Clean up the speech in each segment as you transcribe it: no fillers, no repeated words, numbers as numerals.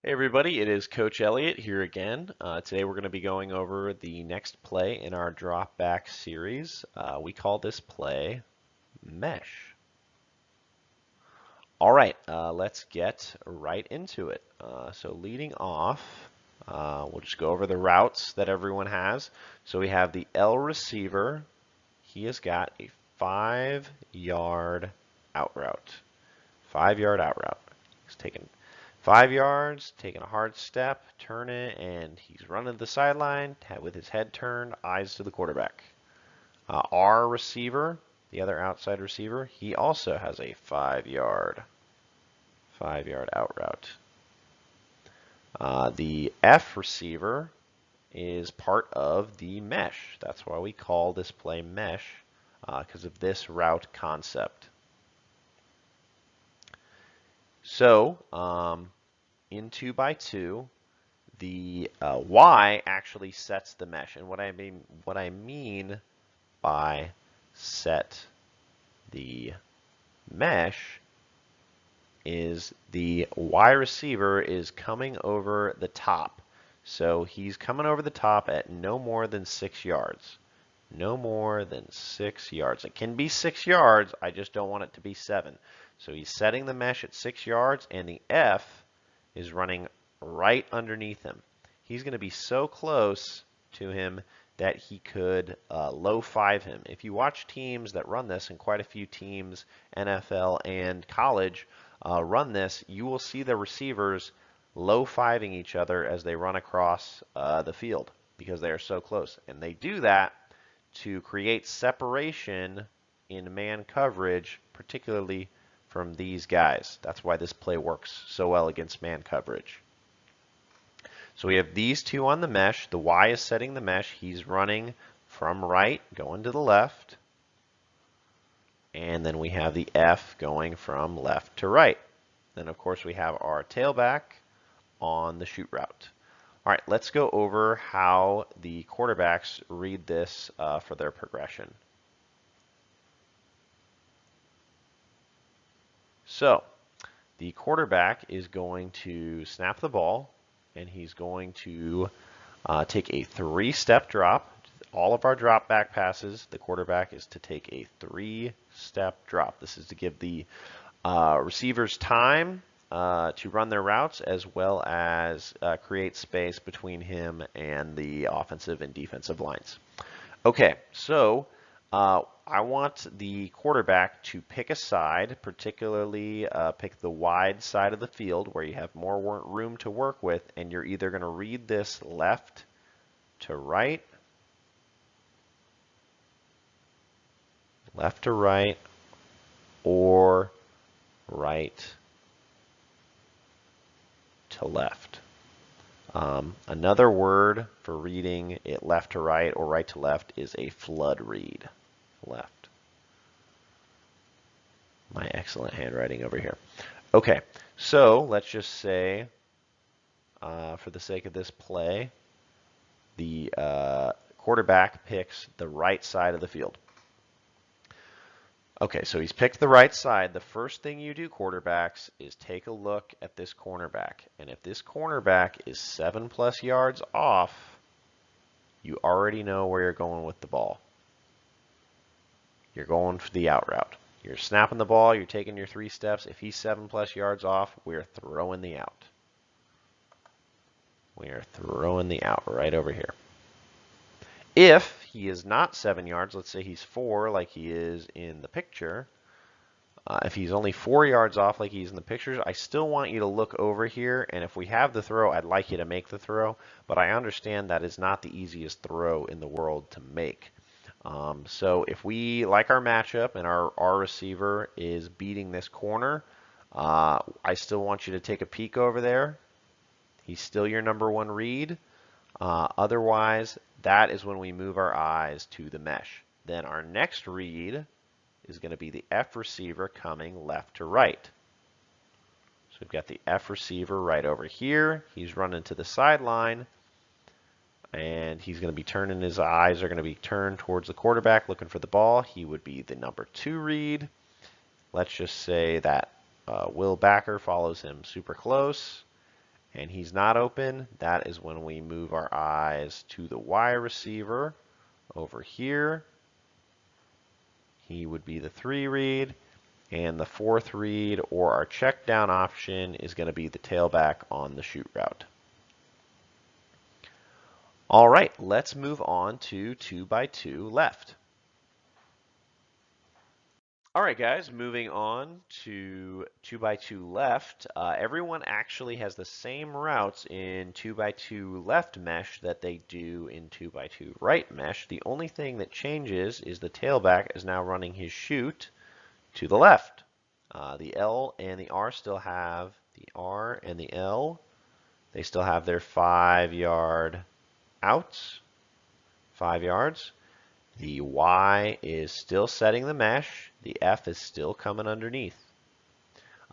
Hey everybody, it is Coach Elliott here again. Today we're going to be going over the next play in our drop back series. We call this play Mesh. All right, let's get right into it. So leading off, we'll just go over the routes that everyone has. So we have the L receiver. He has got a 5-yard out route. 5-yard out route. He's taking 5 yards, taking a hard step, turn it, and he's running to the sideline with his head turned, eyes to the quarterback. Our receiver, the other outside receiver, he also has a 5-yard out route. The F receiver is part of the mesh. That's why we call this play mesh, because of this route concept. So, in 2x2, the Y actually sets the mesh. And what I mean by set the mesh is the Y receiver is coming over the top. So he's coming over the top at no more than 6 yards. No more than 6 yards. It can be 6 yards, I just don't want it to be 7. So he's setting the mesh at 6 yards, and the F is running right underneath him. He's going to be so close to him that he could low five him. If you watch teams that run this, and quite a few teams, NFL and college, run this, you will see the receivers low fiving each other as they run across the field because they are so close. And they do that to create separation in man coverage, particularly from these guys. That's why this play works so well against man coverage. So we have these two on the mesh. The Y is setting the mesh. He's running from right, going to the left. And then we have the F going from left to right. Then, of course, we have our tailback on the shoot route. All right, let's go over how the quarterbacks read this for their progression. So the quarterback is going to snap the ball, and he's going to take a 3-step drop. All of our drop back passes, the quarterback is to take a 3-step drop. This is to give the receivers time to run their routes, as well as create space between him and the offensive and defensive lines. Okay, so I want the quarterback to pick a side, particularly pick the wide side of the field where you have more room to work with, and you're either going to read this left to right, or right to left. Another word for reading it left to right or right to left is a flood read. Left. My excellent handwriting over here. Okay, so let's just say, for the sake of this play, the quarterback picks the right side of the field. Okay, so he's picked the right side. The first thing you do, quarterbacks, is take a look at this cornerback. And if this cornerback is 7+ yards off, you already know where you're going with the ball. You're going for the out route. You're snapping the ball, you're taking your 3 steps. If he's 7+ yards off, we're throwing the out. We are throwing the out right over here. If he is not 7 yards, let's say he's 4 like he is in the picture, if he's only 4 yards off like he's in the pictures, I still want you to look over here, and if we have the throw, I'd like you to make the throw, but I understand that is not the easiest throw in the world to make. So if we like our matchup and our receiver is beating this corner, I still want you to take a peek over there. He's still your #1 read. Otherwise, that is when we move our eyes to the mesh. Then our next read is going to be the F receiver coming left to right. So we've got the F receiver right over here. He's running to the sideline, and he's going to be turning, his eyes are going to be turned towards the quarterback looking for the ball. He would be the #2 read. Let's just say that Will Backer follows him super close, and he's not open, that is when we move our eyes to the Y receiver over here. He would be the 3 read, and the 4th read or our check down option is going to be the tailback on the shoot route. All right, let's move on to 2x2 left. All right, guys, moving on to 2x2 left. Everyone actually has the same routes in 2x2 left mesh that they do in 2x2 right mesh. The only thing that changes is the tailback is now running his shoot to the left. The L and the R still have the R and the L. They still have their 5-yard outs, 5 yards. The Y is still setting the mesh. The F is still coming underneath.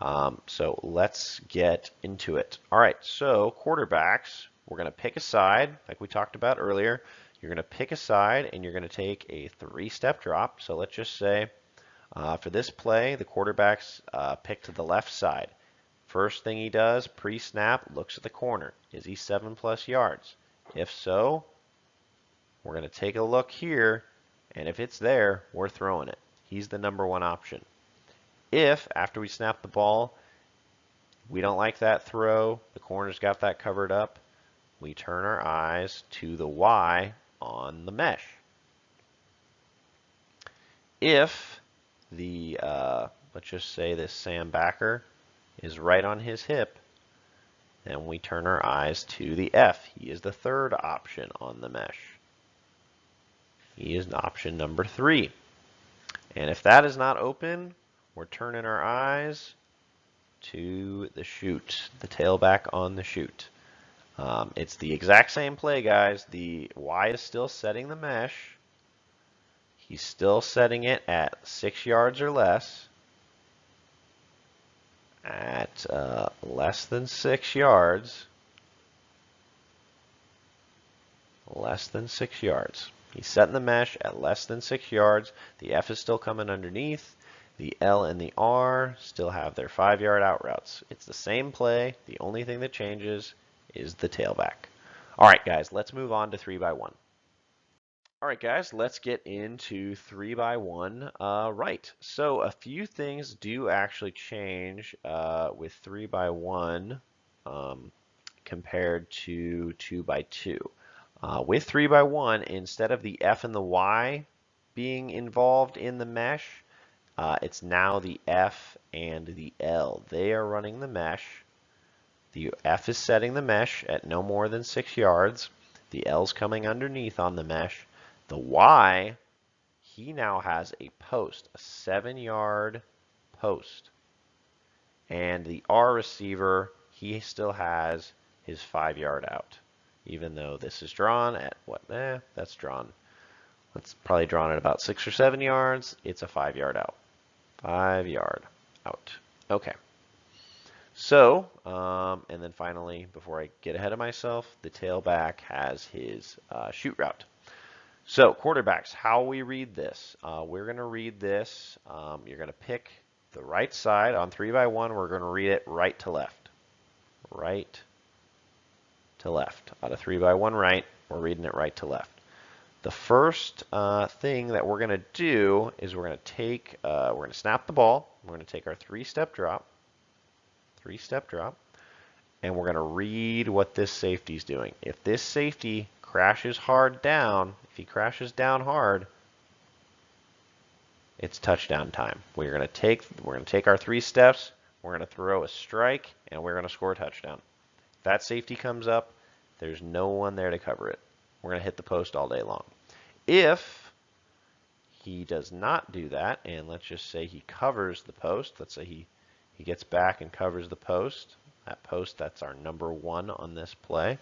So let's get into it. All right, so quarterbacks, we're going to pick a side, like we talked about earlier. You're going to pick a side, and you're going to take a 3-step drop. So let's just say for this play, the quarterback's picked the left side. First thing he does, pre-snap, looks at the corner. Is he 7+ yards? If so, we're going to take a look here, and if it's there, we're throwing it. He's the #1 option. If, after we snap the ball, we don't like that throw, the corner's got that covered up, we turn our eyes to the Y on the mesh. If the, let's just say this Sam backer is right on his hip, then we turn our eyes to the F. He is the 3rd option on the mesh. He is option #3. And if that is not open, we're turning our eyes to the shoot, the tailback on the shoot. It's the exact same play, guys. The Y is still setting the mesh. He's still setting it at 6 yards or less. At less than 6 yards. Less than 6 yards. He's setting the mesh at less than 6 yards. The F is still coming underneath. The L and the R still have their 5-yard out routes. It's the same play. The only thing that changes is the tailback. All right, guys, let's move on to 3x1. All right, guys, let's get into 3x1 right. So a few things do actually change with 3x1 compared to 2x2. With 3x1, instead of the F and the Y being involved in the mesh, it's now the F and the L. They are running the mesh. The F is setting the mesh at no more than 6 yards. The L's coming underneath on the mesh. The Y, he now has a post, a 7-yard post. And the R receiver, he still has his 5-yard out. Even though this is drawn at what? That's drawn. That's probably drawn at about 6 or 7 yards. It's a 5-yard out. 5-yard out. Okay. So, and then finally, before I get ahead of myself, the tailback has his shoot route. So, quarterbacks, how we read this. We're going to read this. You're going to pick the right side. On 3x1, we're going to read it right to left. Right to left. Out of 3x1 right, we're reading it right to left. The first thing that we're going to do is we're going to snap the ball. We're going to take our 3-step drop. 3-step drop. And we're going to read what this safety is doing. If this safety crashes hard down, if he crashes down hard, it's touchdown time. We're going to take our 3 steps, we're going to throw a strike, and we're going to score a touchdown. If that safety comes up, there's no one there to cover it. We're going to hit the post all day long. If he does not do that, and let's just say he covers the post, let's say he gets back and covers the post. That post, that's our #1 on this play.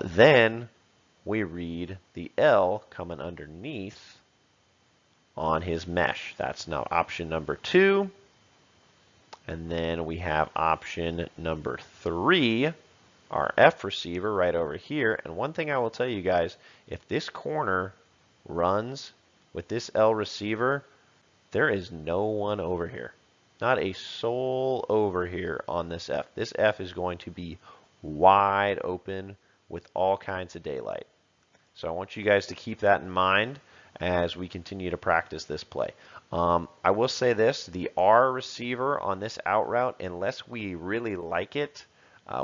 Then we read the L coming underneath on his mesh. That's now option #2. And then we have option #3, our F receiver right over here. And one thing I will tell you guys, if this corner runs with this L receiver, there is no one over here. Not a soul over here on this F. This F is going to be wide open with all kinds of daylight. So I want you guys to keep that in mind as we continue to practice this play. I will say this, the R receiver on this out route, unless we really like it,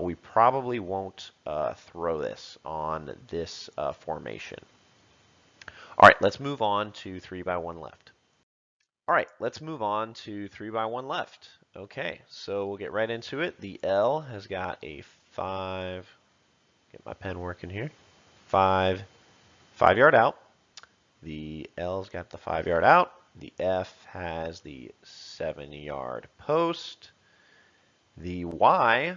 we probably won't throw this on this formation. All right, let's move on to 3x1 left. All right, let's move on to 3x1 left. Okay, so we'll get right into it. The L has got a 5, get my pen working here, 5-yard out. The L's got the 5-yard out. The F has the 7-yard post. The Y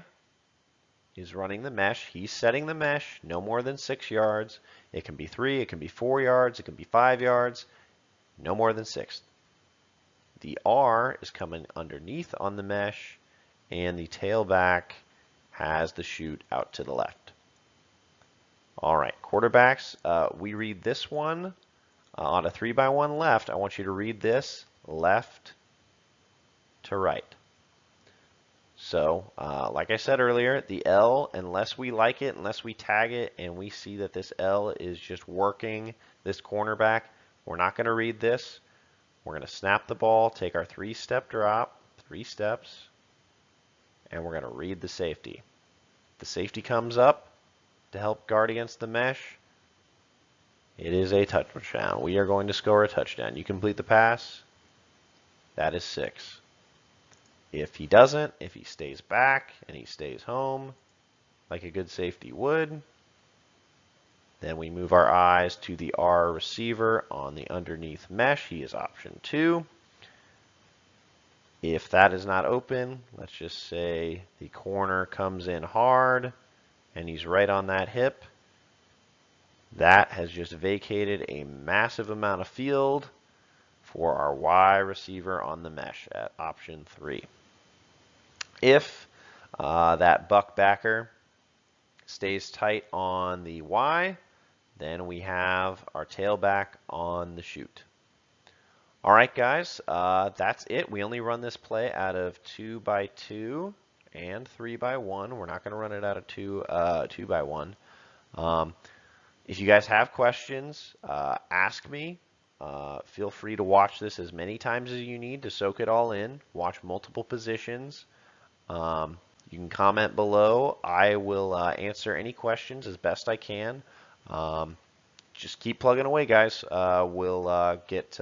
is running the mesh. He's setting the mesh, no more than 6 yards. It can be 3, it can be 4 yards, it can be 5 yards, no more than 6. The R is coming underneath on the mesh, and the tailback has the chute out to the left. All right, quarterbacks, we read this one on a 3x1 left. I want you to read this left to right. So, like I said earlier, the L, unless we like it, unless we tag it, and we see that this L is just working this cornerback, we're not going to read this. We're going to snap the ball, take our 3-step drop, 3 steps, and we're going to read the safety. The safety comes up to help guard against the mesh. It is a touchdown. We are going to score a touchdown. You complete the pass, that is 6. If he doesn't, if he stays back and he stays home, like a good safety would, then we move our eyes to the R receiver on the underneath mesh. He is option 2. If that is not open, let's just say the corner comes in hard and he's right on that hip. That has just vacated a massive amount of field for our Y receiver on the mesh at option 3. If that buck backer stays tight on the Y, then we have our tailback on the chute. All right, guys, that's it. We only run this play out of 2x2 and 3x1. We're not going to run it out of 2x1. If you guys have questions, ask me. Feel free to watch this as many times as you need to soak it all in. Watch multiple positions. You can comment below. I will answer any questions as best I can. Just keep plugging away, guys. We'll get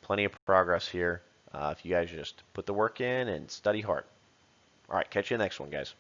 plenty of progress here if you guys just put the work in and study hard. All right, catch you in the next one, guys.